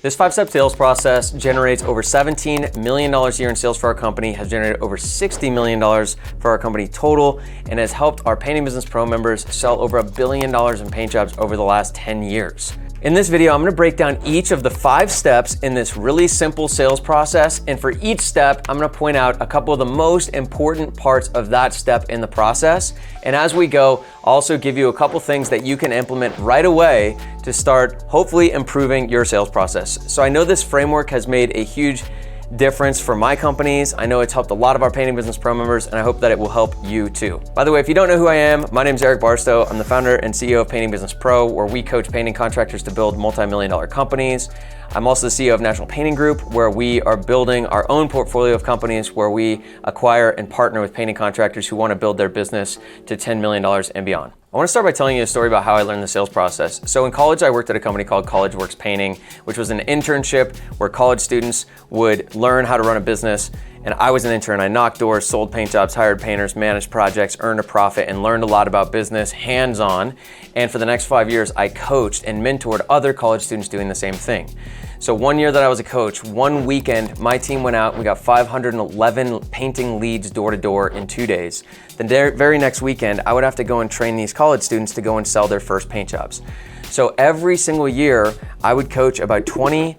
This 5-step sales process generates over $17 million a year in sales for our company, has generated over $60 million for our company total, and has helped our Painting Business Pro members sell over $1 billion in paint jobs over the last 10 years. In this video, I'm gonna break down each of the 5 steps in this really simple sales process, and for each step, I'm gonna point out a couple of the most important parts of that step in the process. And as we go, I'll also give you a couple things that you can implement right away to start hopefully improving your sales process. So I know this framework has made a huge difference for my companies. I know it's helped a lot of our Painting Business Pro members, and I hope that it will help you too. By the way, if you don't know who I am, my name is Eric Barstow. I'm the founder and CEO of Painting Business Pro, where we coach painting contractors to build multi-million-dollar companies. I'm also the CEO of National Painting Group, where we are building our own portfolio of companies where we acquire and partner with painting contractors who want to build their business to $10 million and beyond. I want to start by telling you a story about how I learned the sales process. So in college, I worked at a company called College Works Painting, which was an internship where college students would learn how to run a business. And I was an intern. I knocked doors, sold paint jobs, hired painters, managed projects, earned a profit, and learned a lot about business hands-on. And for the next 5 years, I coached and mentored other college students doing the same thing. So one year that I was a coach, one weekend, my team went out and we got 511 painting leads door to door in 2 days. The very next weekend, I would have to go and train these college students to go and sell their first paint jobs. So every single year, I would coach about 20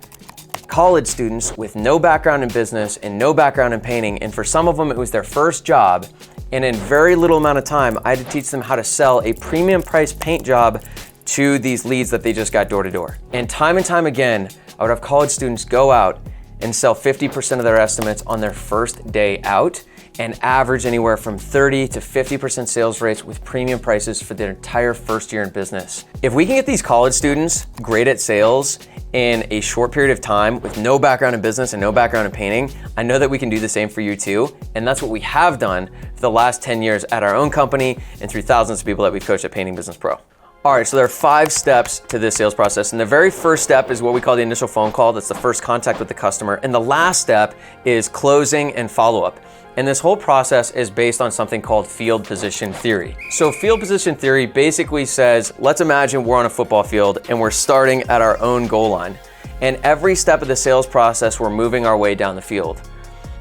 college students with no background in business and no background in painting. And for some of them, it was their first job. And in very little amount of time, I had to teach them how to sell a premium price paint job to these leads that they just got door to door. And time again, I would have college students go out and sell 50% of their estimates on their first day out and average anywhere from 30 to 50% sales rates with premium prices for their entire first year in business. If we can get these college students great at sales in a short period of time with no background in business and no background in painting, I know that we can do the same for you too. And that's what we have done for the last 10 years at our own company and through thousands of people that we've coached at Painting Business Pro. All right, so there are 5 steps to this sales process. And the very first step is what we call the initial phone call. That's the first contact with the customer. And the last step is closing and follow-up. And this whole process is based on something called field position theory. So field position theory basically says, let's imagine we're on a football field and we're starting at our own goal line. And every step of the sales process, we're moving our way down the field.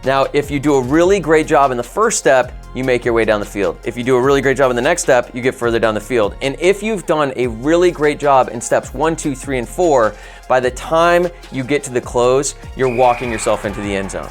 Now, if you do a really great job in the first step, you make your way down the field. If you do a really great job in the next step, you get further down the field. And if you've done a really great job in steps 1, 2, 3, and 4, by the time you get to the close, you're walking yourself into the end zone.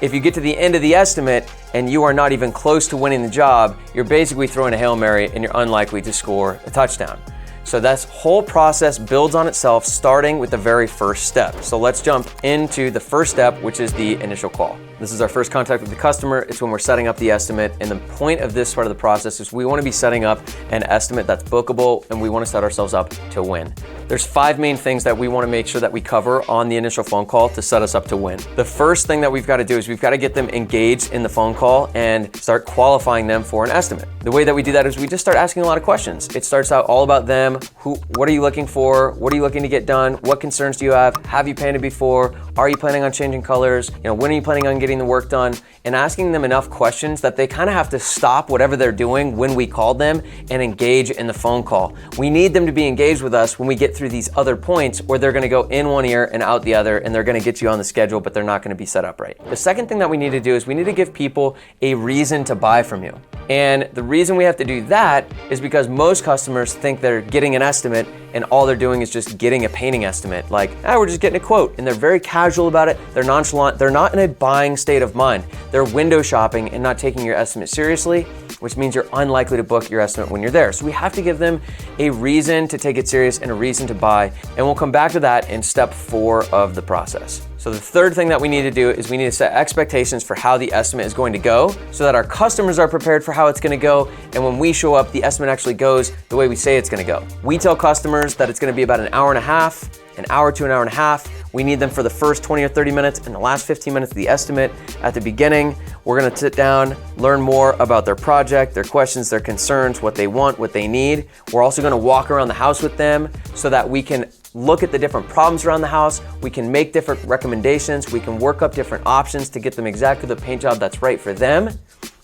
If you get to the end of the estimate and you are not even close to winning the job, you're basically throwing a Hail Mary and you're unlikely to score a touchdown. So this whole process builds on itself, starting with the very first step. So let's jump into the first step, which is the initial call. This is our first contact with the customer. It's when we're setting up the estimate. And the point of this part of the process is we want to be setting up an estimate that's bookable, and we want to set ourselves up to win. There's 5 main things that we want to make sure that we cover on the initial phone call to set us up to win. The first thing that we've got to do is we've got to get them engaged in the phone call and start qualifying them for an estimate. The way that we do that is we just start asking a lot of questions. It starts out all about them. What are you looking for? What are you looking to get done? What concerns do you have? Have you painted before? Are you planning on changing colors? When are you planning on getting the work done? And asking them enough questions that they kind of have to stop whatever they're doing when we call them and engage in the phone call. We need them to be engaged with us when we get through these other points where they're gonna go in one ear and out the other, and they're gonna get you on the schedule, but they're not gonna be set up right. The second thing that we need to do is we need to give people a reason to buy from you. And the reason we have to do that is because most customers think they're getting an estimate and all they're doing is just getting a painting estimate. Like, we're just getting a quote. And they're very casual about it. They're nonchalant. They're not in a buying state of mind. They're window shopping and not taking your estimate seriously, which means you're unlikely to book your estimate when you're there. So we have to give them a reason to take it serious and a reason to buy. And we'll come back to that in step 4 of the process. So the third thing that we need to do is we need to set expectations for how the estimate is going to go so that our customers are prepared for how it's going to go. And when we show up, the estimate actually goes the way we say it's going to go. We tell customers that it's going to be about an hour and a half, an hour to an hour and a half. We need them for the first 20 or 30 minutes and the last 15 minutes of the estimate. At the beginning, we're gonna sit down, learn more about their project, their questions, their concerns, what they want, what they need. We're also gonna walk around the house with them so that we can look at the different problems around the house. We can make different recommendations. We can work up different options to get them exactly the paint job that's right for them.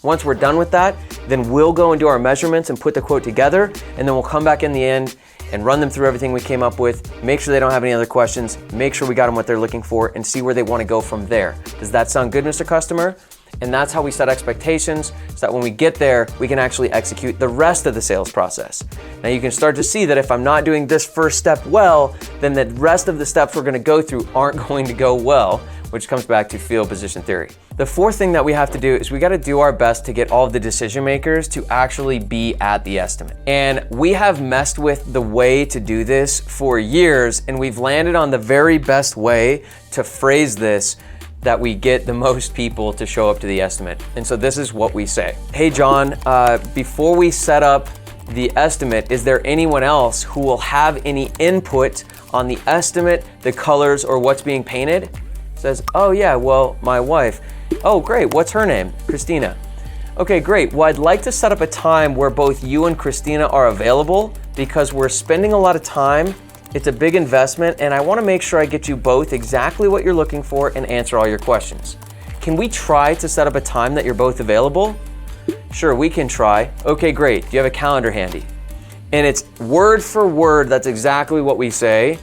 Once we're done with that, then we'll go and do our measurements and put the quote together, and then we'll come back in the end and run them through everything we came up with, make sure they don't have any other questions, make sure we got them what they're looking for, and see where they want to go from there. Does that sound good, Mr. Customer? And that's how we set expectations, so that when we get there, we can actually execute the rest of the sales process. Now you can start to see that if I'm not doing this first step well, then the rest of the steps we're gonna go through aren't going to go well, which comes back to field position theory. The fourth thing that we have to do is we gotta do our best to get all of the decision makers to actually be at the estimate. And we have messed with the way to do this for years, and we've landed on the very best way to phrase this that we get the most people to show up to the estimate. And so this is what we say. Hey John, before we set up the estimate, is there anyone else who will have any input on the estimate, the colors, or what's being painted? Says, oh yeah, well, my wife. Oh great, what's her name? Christina. Okay, great. Well, I'd like to set up a time where both you and Christina are available because we're spending a lot of time. It's a big investment, and I want to make sure I get you both exactly what you're looking for and answer all your questions. Can we try to set up a time that you're both available? Sure, we can try. Okay, great. Do you have a calendar handy? And it's word for word, that's exactly what we say.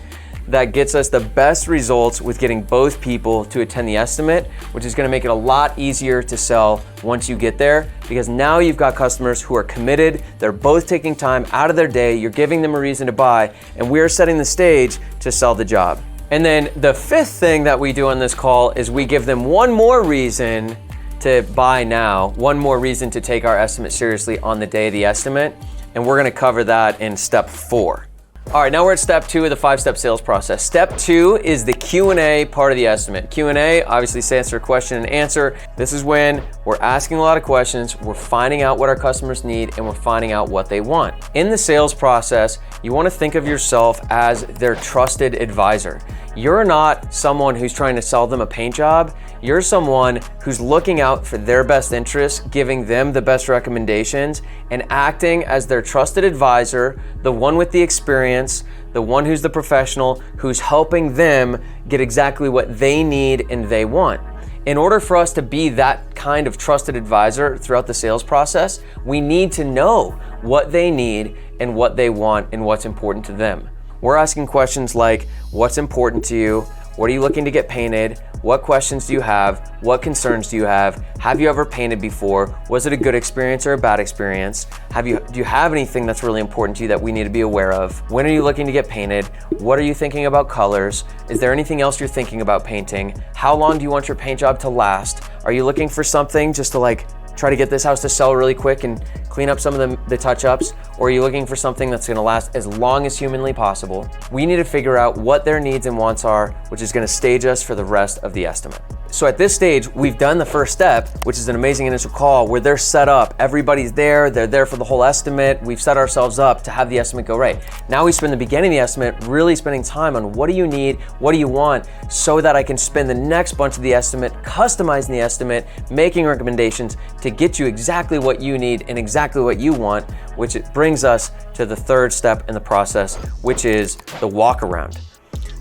That gets us the best results with getting both people to attend the estimate, which is gonna make it a lot easier to sell once you get there, because now you've got customers who are committed, they're both taking time out of their day, you're giving them a reason to buy, and we're setting the stage to sell the job. And then the fifth thing that we do on this call is we give them one more reason to buy now, one more reason to take our estimate seriously on the day of the estimate, and we're gonna cover that in step 4. All right, now we're at step 2 of the 5-step sales process. Step 2 is the Q&A part of the estimate. Q&A obviously stands for question and answer. This is when we're asking a lot of questions, we're finding out what our customers need, and we're finding out what they want. In the sales process, you want to think of yourself as their trusted advisor. You're not someone who's trying to sell them a paint job. You're someone who's looking out for their best interests, giving them the best recommendations, and acting as their trusted advisor, the one with the experience, the one who's the professional, who's helping them get exactly what they need and they want. In order for us to be that kind of trusted advisor throughout the sales process, we need to know what they need and what they want and what's important to them. We're asking questions like, what's important to you? What are you looking to get painted? What questions do you have? What concerns do you have? Have you ever painted before? Was it a good experience or a bad experience? Do you have anything that's really important to you that we need to be aware of? When are you looking to get painted? What are you thinking about colors? Is there anything else you're thinking about painting? How long do you want your paint job to last? Are you looking for something just to try to get this house to sell really quick and clean up some of the touch-ups? Or are you looking for something that's gonna last as long as humanly possible? We need to figure out what their needs and wants are, which is gonna stage us for the rest of the estimate. So at this stage, we've done the first step, which is an amazing initial call where they're set up, everybody's there, they're there for the whole estimate, we've set ourselves up to have the estimate go right. Now we spend the beginning of the estimate really spending time on what do you need, what do you want, so that I can spend the next bunch of the estimate customizing the estimate, making recommendations to get you exactly what you need and exactly what you want, which it brings us to the third step in the process, which is the walk around.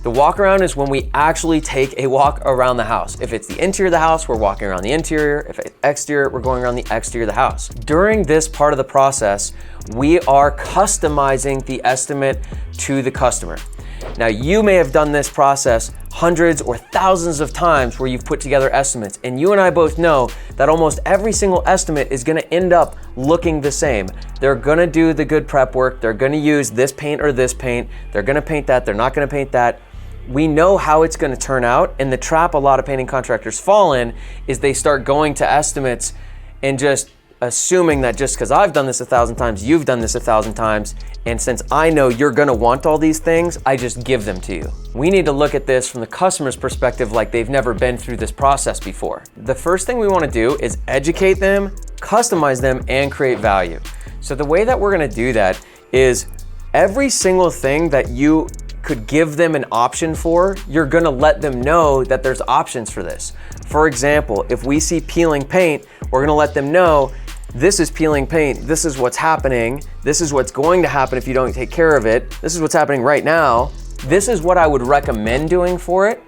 The walk around is when we actually take a walk around the house. If it's the interior of the house, we're walking around the interior. If it's exterior, we're going around the exterior of the house. During this part of the process, we are customizing the estimate to the customer. Now, you may have done this process hundreds or thousands of times where you've put together estimates, and you and I both know that almost every single estimate is gonna end up looking the same. They're gonna do the good prep work, they're gonna use this paint or this paint, they're gonna paint that, they're not gonna paint that. We know how it's gonna turn out, and the trap a lot of painting contractors fall in is they start going to estimates and just assuming that just because I've done this 1,000 times, you've done this 1,000 times, and since I know you're gonna want all these things, I just give them to you. We need to look at this from the customer's perspective like they've never been through this process before. The first thing we wanna do is educate them, customize them, and create value. So the way that we're gonna do that is every single thing that you could give them an option for, you're gonna let them know that there's options for this. For example, if we see peeling paint, we're gonna let them know this is peeling paint, this is what's happening, this is what's going to happen if you don't take care of it, this is what's happening right now, this is what I would recommend doing for it,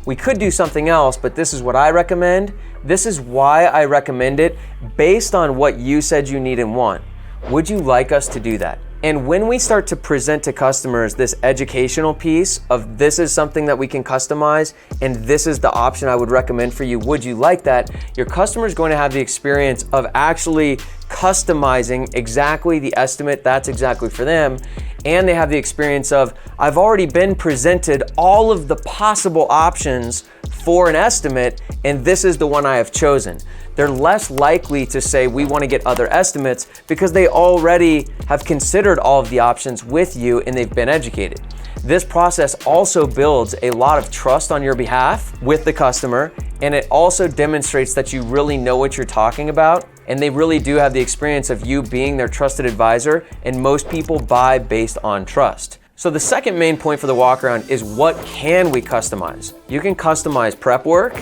We could do something else, but this is what I recommend. This is why I recommend it based on what you said you need and want. Would you like us to do that? And when we start to present to customers this educational piece of this is something that we can customize and this is the option I would recommend for you, would you like that? Your customer is going to have the experience of actually customizing exactly the estimate that's exactly for them. And they have the experience of, I've already been presented all of the possible options for an estimate, and this is the one I have chosen. They're less likely to say, we want to get other estimates because they already have considered all of the options with you and they've been educated. This process also builds a lot of trust on your behalf with the customer, and it also demonstrates that you really know what you're talking about, and they really do have the experience of you being their trusted advisor, and most people buy based on trust. So the second main point for the walk around is what can we customize? You can customize prep work.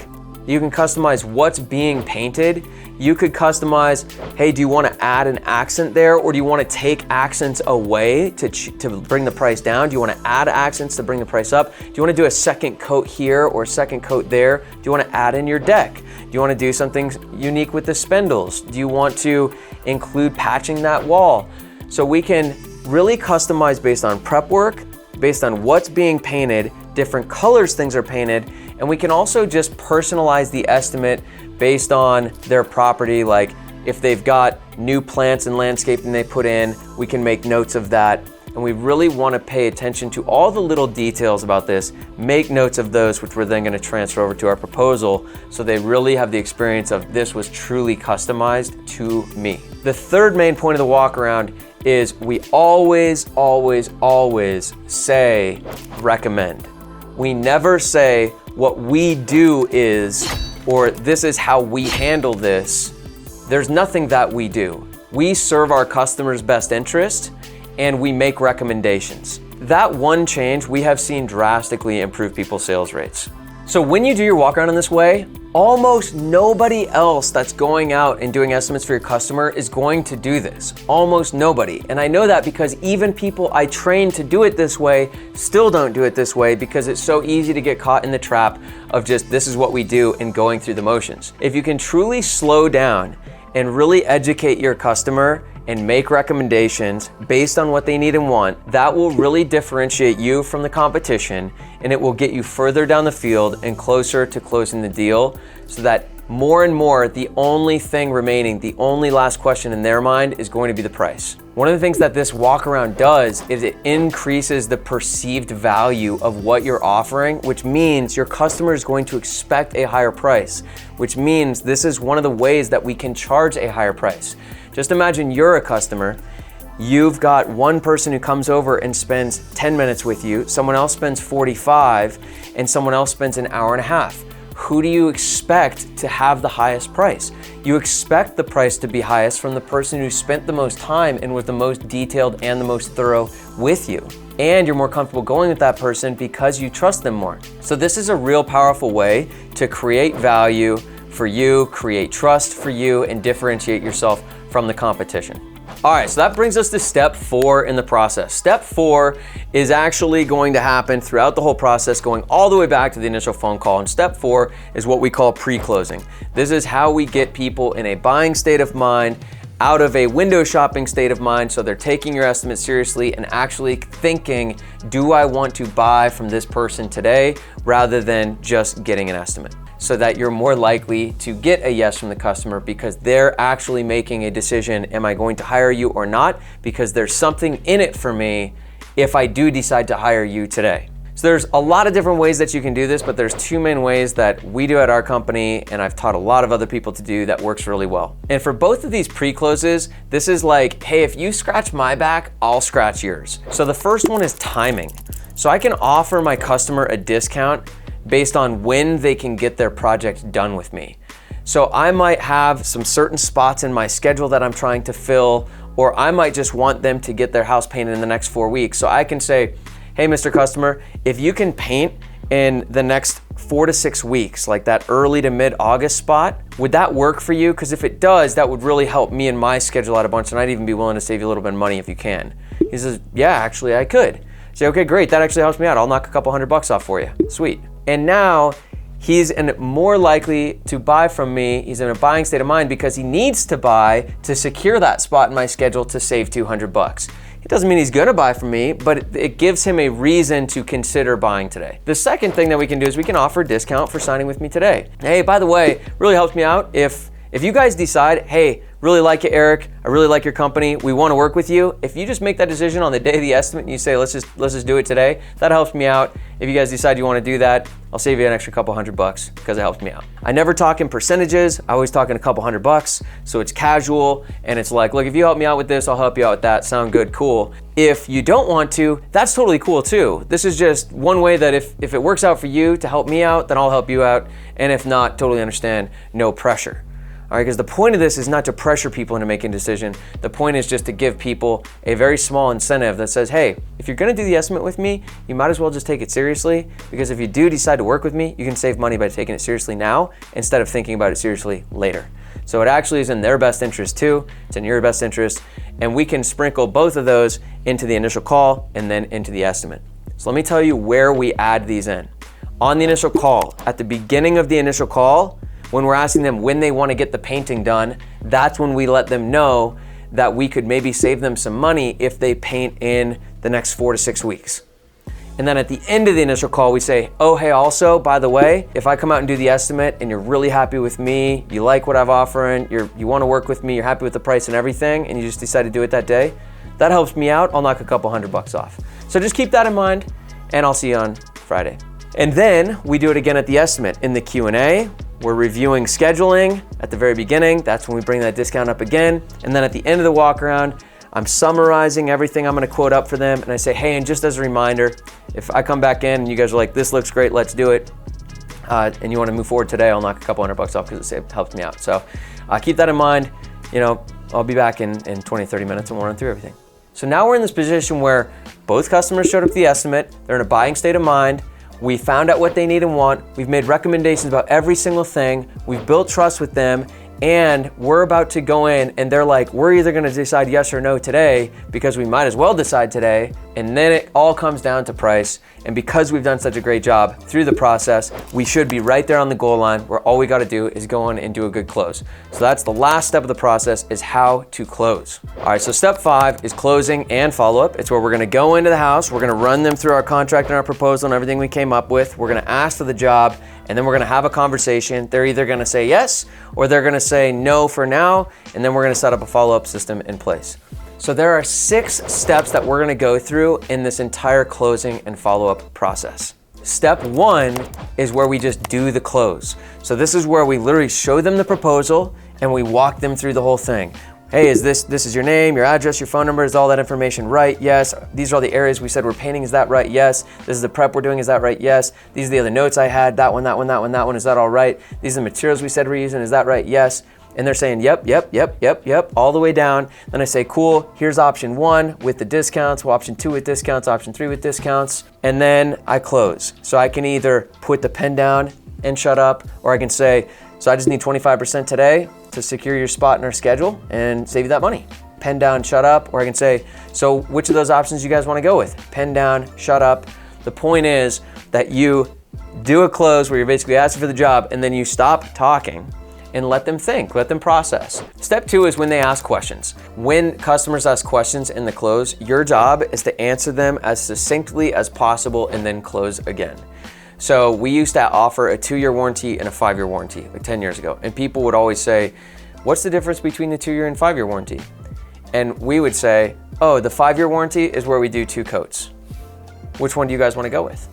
You can customize what's being painted. You could customize, hey, do you want to add an accent there, or do you want to take accents away to bring the price down? Do you want to add accents to bring the price up? Do you want to do a second coat here or a second coat there? Do you want to add in your deck? Do you want to do something unique with the spindles? Do you want to include patching that wall? So we can really customize based on prep work, based on what's being painted, different colors things are painted, and we can also just personalize the estimate based on their property. Like if they've got new plants and landscaping they put in, we can make notes of that. And we really want to pay attention to all the little details about this, make notes of those, which we're then going to transfer over to our proposal so they really have the experience of this was truly customized to me. The third main point of the walk around is we always say recommend. We never say what we do is, or this is how we handle this. There's nothing that we do. We serve our customers' best interest and we make recommendations. That one change we have seen drastically improve people's sales rates. So when you do your walk around in this way, almost nobody else that's going out and doing estimates for your customer is going to do this. Almost nobody. And I know that because even people I train to do it this way still don't do it this way because it's so easy to get caught in the trap of just this is what we do and going through the motions. If you can truly slow down and really educate your customer and make recommendations based on what they need and want, that will really differentiate you from the competition, and it will get you further down the field and closer to closing the deal, so that more and more, the only thing remaining, the only last question in their mind is going to be the price. One of the things that this walk around does is it increases the perceived value of what you're offering, which means your customer is going to expect a higher price, which means this is one of the ways that we can charge a higher price. Just imagine you're a customer, you've got one person who comes over and spends 10 minutes with you, someone else spends 45, and someone else spends an hour and a half. Who do you expect to have the highest price? You expect the price to be highest from the person who spent the most time and was the most detailed and the most thorough with you. And you're more comfortable going with that person because you trust them more. So this is a real powerful way to create value for you, create trust for you, and differentiate yourself from the competition. All right, so that brings us to step 4 in the process. Step 4 is actually going to happen throughout the whole process, going all the way back to the initial phone call. And step 4 is what we call pre-closing. This is how we get people in a buying state of mind, out of a window shopping state of mind, so they're taking your estimate seriously and actually thinking, do I want to buy from this person today, rather than just getting an estimate, so that you're more likely to get a yes from the customer because they're actually making a decision, am I going to hire you or not? Because there's something in it for me if I do decide to hire you today. So there's a lot of different ways that you can do this, but there's 2 main ways that we do at our company, and I've taught a lot of other people to do that works really well. And for both of these pre-closes, this is like, hey, if you scratch my back, I'll scratch yours. So the first one is timing. So I can offer my customer a discount based on when they can get their project done with me. So I might have some certain spots in my schedule that I'm trying to fill, or I might just want them to get their house painted in the next 4 weeks. So I can say, hey, Mr. Customer, if you can paint in the next 4 to 6 weeks, like that early to mid-August spot, would that work for you? Because if it does, that would really help me and my schedule out a bunch, and I'd even be willing to save you a little bit of money if you can. He says, yeah, actually I could. Say, okay, great, that actually helps me out. I'll knock a couple $100 off for you. Sweet. And now he's more likely to buy from me. He's in a buying state of mind because he needs to buy to secure that spot in my schedule to save 200 bucks. It doesn't mean he's gonna buy from me, but it gives him a reason to consider buying today. The second thing that we can do is we can offer a discount for signing with me today. Hey, by the way, really helps me out if you guys decide, hey, really like you, Eric, I really like your company, we wanna work with you. If you just make that decision on the day of the estimate and you say, let's just do it today, that helps me out. If you guys decide you wanna do that, I'll save you an extra couple $100 because it helps me out. I never talk in percentages, I always talk in a couple $100, so it's casual and it's like, look, if you help me out with this, I'll help you out with that, sound good, cool. If you don't want to, that's totally cool too. This is just one way that if it works out for you to help me out, then I'll help you out, and if not, totally understand, no pressure. All right, because the point of this is not to pressure people into making a decision. The point is just to give people a very small incentive that says, hey, if you're gonna do the estimate with me, you might as well just take it seriously, because if you do decide to work with me, you can save money by taking it seriously now instead of thinking about it seriously later. So it actually is in their best interest too, it's in your best interest, and we can sprinkle both of those into the initial call and then into the estimate. So let me tell you where we add these in. On the initial call, at the beginning of the initial call, when we're asking them when they want to get the painting done, that's when we let them know that we could maybe save them some money if they paint in the next 4 to 6 weeks. And then at the end of the initial call, we say, oh, hey, also, by the way, if I come out and do the estimate and you're really happy with me, you like what I'm offering, you want to work with me, you're happy with the price and everything, and you just decide to do it that day, that helps me out. I'll knock a couple $100 off. So just keep that in mind, and I'll see you on Friday. And then we do it again at the estimate. In the Q&A, we're reviewing scheduling at the very beginning. That's when we bring that discount up again. And then at the end of the walk around, I'm summarizing everything I'm gonna quote up for them. And I say, hey, and just as a reminder, if I come back in and you guys are like, this looks great, let's do it, and you wanna move forward today, I'll knock a couple $100 off because it helps me out. So keep that in mind. You know, I'll be back in 20, 30 minutes and we'll run through everything. So now we're in this position where both customers showed up to the estimate, they're in a buying state of mind, we found out what they need and want, we've made recommendations about every single thing, we've built trust with them, and we're about to go in and they're like, we're either gonna decide yes or no today because we might as well decide today, and then it all comes down to price. And because we've done such a great job through the process, we should be right there on the goal line where all we gotta do is go in and do a good close. So that's the last step of the process, is how to close. All right, so step 5 is closing and follow-up. It's where we're gonna go into the house, we're gonna run them through our contract and our proposal and everything we came up with, we're gonna ask for the job, and then we're gonna have a conversation. They're either gonna say yes, or they're gonna say no for now, and then we're gonna set up a follow-up system in place. So there are 6 steps that we're gonna go through in this entire closing and follow-up process. Step 1 is where we just do the close. So this is where we literally show them the proposal and we walk them through the whole thing. Hey, this is your name, your address, your phone number, is all that information right? Yes. These are all the areas we said we're painting, is that right? Yes. This is the prep we're doing, is that right? Yes. These are the other notes I had, that one, is that all right? These are the materials we said we're using, is that right? Yes. And they're saying, yep, all the way down. Then I say, cool, here's option 1 with the discounts, well, option 2 with discounts, option 3 with discounts, and then I close. So I can either put the pen down and shut up, or I can say, so I just need 25% today to secure your spot in our schedule and save you that money. Pen down, shut up, or I can say, so which of those options you guys wanna go with? Pen down, shut up. The point is that you do a close where you're basically asking for the job, and then you stop talking and let them think, let them process. Step 2 is when they ask questions. When customers ask questions in the close, your job is to answer them as succinctly as possible and then close again. So we used to offer a 2-year warranty and a 5-year warranty, like 10 years ago. And people would always say, what's the difference between the 2-year and 5-year warranty? And we would say, oh, the 5-year warranty is where we do 2 coats. Which one do you guys wanna go with?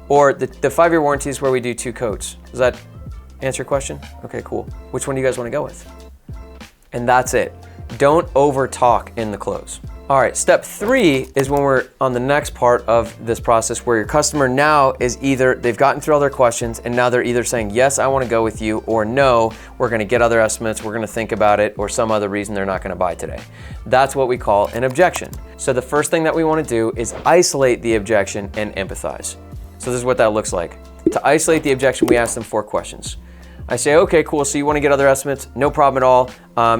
Or the 5-year warranty is where we do 2 coats. Does that answer your question? Okay, cool. Which one do you guys wanna go with? And that's it. Don't over talk in the close. All right, step 3 is when we're on the next part of this process, where your customer now is either, they've gotten through all their questions and now they're either saying, yes, I wanna go with you, or no, we're gonna get other estimates, we're gonna think about it, or some other reason they're not gonna buy today. That's what we call an objection. So the first thing that we wanna do is isolate the objection and empathize. So this is what that looks like. To isolate the objection, we ask them 4 questions. I say, okay, cool, so you wanna get other estimates? No problem at all.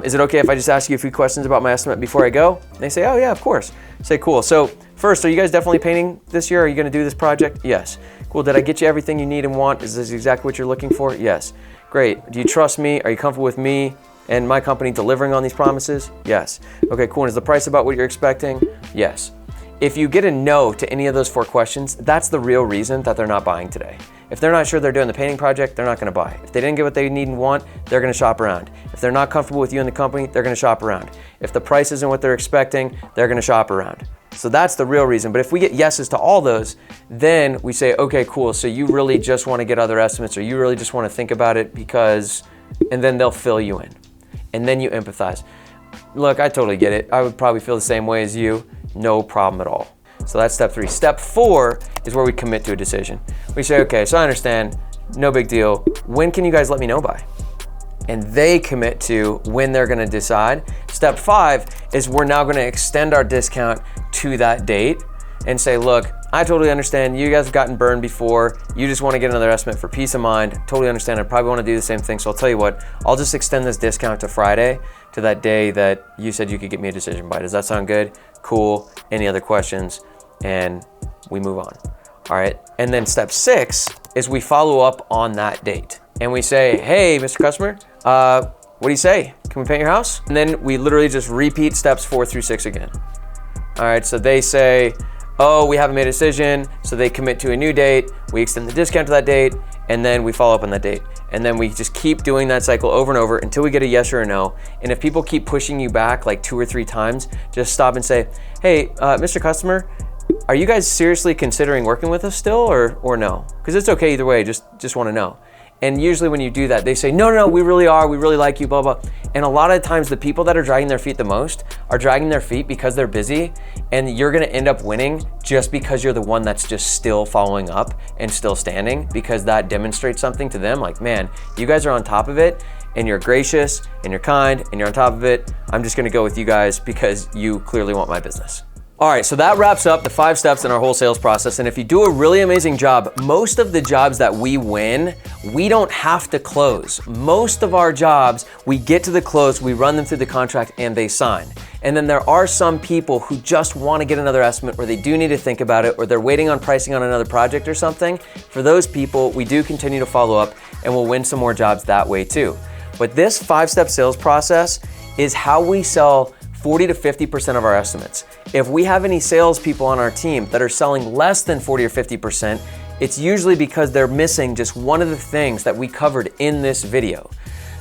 Is it okay if I just ask you a few questions about my estimate before I go? And they say, oh yeah, of course. I say, cool, so first, are you guys definitely painting this year? Are you gonna do this project? Yes. Cool, did I get you everything you need and want? Is this exactly what you're looking for? Yes. Great, do you trust me? Are you comfortable with me and my company delivering on these promises? Yes. Okay, cool, and is the price about what you're expecting? Yes. If you get a no to any of those 4 questions, that's the real reason that they're not buying today. If they're not sure they're doing the painting project, they're not gonna buy. If they didn't get what they need and want, they're gonna shop around. If they're not comfortable with you and the company, they're gonna shop around. If the price isn't what they're expecting, they're gonna shop around. So that's the real reason. But if we get yeses to all those, then we say, okay, cool, so you really just wanna get other estimates, or you really just wanna think about it because, and then they'll fill you in. And then you empathize. Look, I totally get it. I would probably feel the same way as you. No problem at all. So that's step 3. Step 4 is where we commit to a decision. We say, okay, so I understand, no big deal. When can you guys let me know by? And they commit to when they're gonna decide. Step 5 is we're now gonna extend our discount to that date and say, look, I totally understand you guys have gotten burned before. You just wanna get another estimate for peace of mind. Totally understand, I probably wanna do the same thing. So I'll tell you what, I'll just extend this discount to Friday, to that day that you said you could get me a decision by. Does that sound good? Cool, any other questions? And we move on. All right, and then step 6 is we follow up on that date. And we say, hey, Mr. Customer, what do you say? Can we paint your house? And then we literally just repeat steps 4 through 6 again. All right, so they say, oh, we haven't made a decision, so they commit to a new date, we extend the discount to that date, and then we follow up on that date. And then we just keep doing that cycle over and over until we get a yes or a no. And if people keep pushing you back like 2 or 3 times, just stop and say, hey, Mr. Customer, are you guys seriously considering working with us still or no? Because it's okay either way, just want to know. And usually when you do that, they say, no, we really are, we really like you, blah, blah. And a lot of times the people that are dragging their feet the most are dragging their feet because they're busy, and you're gonna end up winning just because you're the one that's just still following up and still standing, because that demonstrates something to them, like, man, you guys are on top of it, and you're gracious, and you're kind, and you're on top of it. I'm just gonna go with you guys because you clearly want my business. All right, so that wraps up the 5 steps in our whole sales process. And if you do a really amazing job, most of the jobs that we win, we don't have to close. Most of our jobs, we get to the close, we run them through the contract, and they sign. And then there are some people who just want to get another estimate, or they do need to think about it, or they're waiting on pricing on another project or something. For those people, we do continue to follow up, and we'll win some more jobs that way too. But this 5-step sales process is how we sell 40 to 50% of our estimates. If we have any salespeople on our team that are selling less than 40 or 50%, it's usually because they're missing just one of the things that we covered in this video.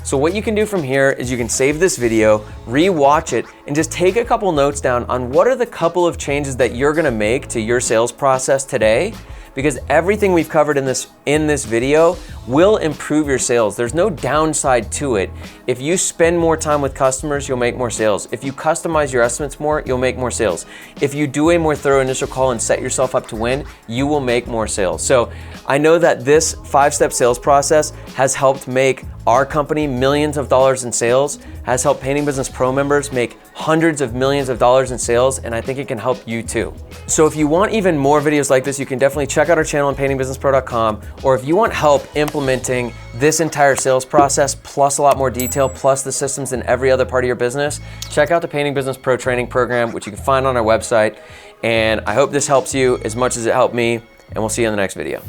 So what you can do from here is you can save this video, re-watch it, and just take a couple notes down on what are the couple of changes that you're gonna make to your sales process today, because everything we've covered in this video will improve your sales. There's no downside to it. If you spend more time with customers, you'll make more sales. If you customize your estimates more, you'll make more sales. If you do a more thorough initial call and set yourself up to win, you will make more sales. So I know that this 5-step sales process has helped make our company millions of dollars in sales, has helped Painting Business Pro members make hundreds of millions of dollars in sales, and I think it can help you too. So if you want even more videos like this, you can definitely check out our channel on paintingbusinesspro.com, or if you want help implementing this entire sales process, plus a lot more detail, plus the systems in every other part of your business, check out the Painting Business Pro training program, which you can find on our website. And I hope this helps you as much as it helped me, and we'll see you in the next video.